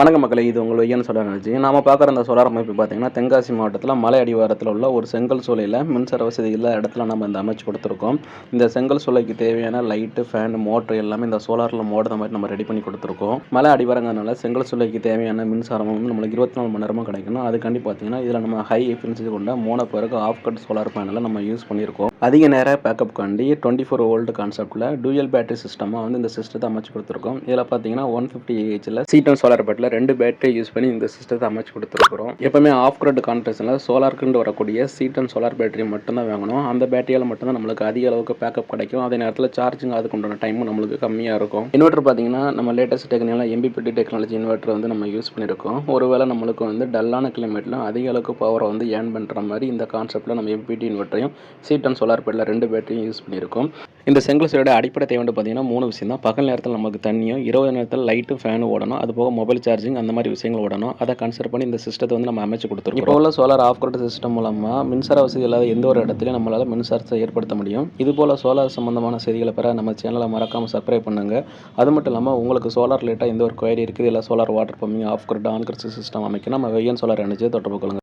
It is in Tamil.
வணக்கம் மக்களே, இது உங்கள் ஒய்யன் சோலார் எனர்ஜி. நாம பார்க்குற இந்த சோலார் அமைப்பு பார்த்தீங்கன்னா, தென்காசி மாவட்டத்தில் மலை அடிவாரத்தில் உள்ள ஒரு செங்கல் சூளையில் மின்சார வசதி இல்லாத இடத்துல நம்ம இந்த அமைச்சு கொடுத்துருக்கோம். இந்த செங்கல் சூளைக்கு தேவையான லைட்டு, ஃபேன், மோட்ரு எல்லாமே இந்த சோலாரில் மோடுற மாதிரி நம்ம ரெடி பண்ணி கொடுத்துருக்கோம். மலை அடிவாரங்கிறதுனால செங்கல் சூளைக்கு தேவையான மின்சாரம் வந்து நம்மளுக்கு 24 மணி நேரமும் கிடைக்கணும். அதுக்காண்டி பார்த்தீங்கன்னா, இதில் நம்ம ஹை எஃபிஷியன்சி கொண்ட 3 பேருக்கு ஆஃப் கட் சோலார் பேனலை நம்ம யூஸ் பண்ணியிருக்கோம். அதிக நேர பேக்கப் காண்டி 24 வோல்ட் கான்செப்டில் டூயல் பேட்டரி சிஸ்டமாக வந்து இந்த சிஸ்டத்தை அமைச்சு கொடுத்துருக்கோம். இதில் பார்த்தீங்கன்னா 150 AHல் சீட்டன் சோலார் பேட்டில் 2 பேட்டரி யூஸ் பண்ணி இந்த சிஸ்டத்தை அமைச்சு கொடுத்துருக்குறோம். எப்பவுமே ஆஃப் கிரிட் கான்ட்ராக்ஷனில் சோலாருக்குன்னு வரக்கூடிய சீட்டன் சோலார் பேட்டரி மட்டும்தான் வாங்கணும். அந்த பேட்டரியால் மட்டும்தான் நம்மளுக்கு அதிக அளவுக்கு பேக்கப் கிடைக்கும். அதே நேரத்தில் சார்ஜிங் அதுக்கு உண்டான டைமும் நம்மளுக்கு கம்மியாக இருக்கும். இன்வெர்டர் பார்த்தீங்கன்னா நம்ம latest technology MPPT technology inverter வந்து நம்ம யூஸ் பண்ணியிருக்கோம். ஒருவேளை நம்மளுக்கு வந்து டல்லான கிளைமேட்டில் அதிக அளவுக்கு பவரை வந்து ஏர்ன் பண்ணுற மாதிரி இந்த கான்செப்டில் நம்ம MPPT இன்வெர்டரையும் சீட்டன் சோலார் பேட்டில் 2 பேட்டரியும் யூஸ் பண்ணியிருக்கோம். இந்த செங்கல் சோலையோட அடிப்படை தேவை பார்த்தீங்கன்னா 3 விஷயம் தான். பகல் நேரத்தில் நமக்கு தண்ணியும், இரவு நேரத்தில் லைட்டும் ஃபேனும் ஓடணும். அது போக மொபைல் சார்ஜிங் அந்த மாதிரி விஷயங்கள் ஓடணும். அதை கன்சிடர் பண்ணி இந்த சிஸ்டத்தை வந்து நம்ம அமைச்சு கொடுத்துருக்கோம். இப்போ உள்ள சோலார் ஆஃப் கிரிட் சிஸ்டம் மூலமாக மின்சார வசதி இல்லாத எந்த ஒரு இடத்துலையும் நம்மளால் மின்சாரத்தை ஏற்படுத்த முடியும். இது போல் சோலார் சம்பந்தமான செய்திகளை பெற நம்ம சேனலை மறக்காமல் சப்ஸ்கிரைப் பண்ணுங்க. அது மட்டும் இல்லாமல் உங்களுக்கு சோலார் ரிலேட்டாக எந்த ஒரு குவரி இருக்குது, இல்லை solar water pumping, of grid, on grid system அமைக்கணும், நம்ம ஒய்யன் சோலார் எனர்ஜியை தொடர்பு கொள்ளுங்க.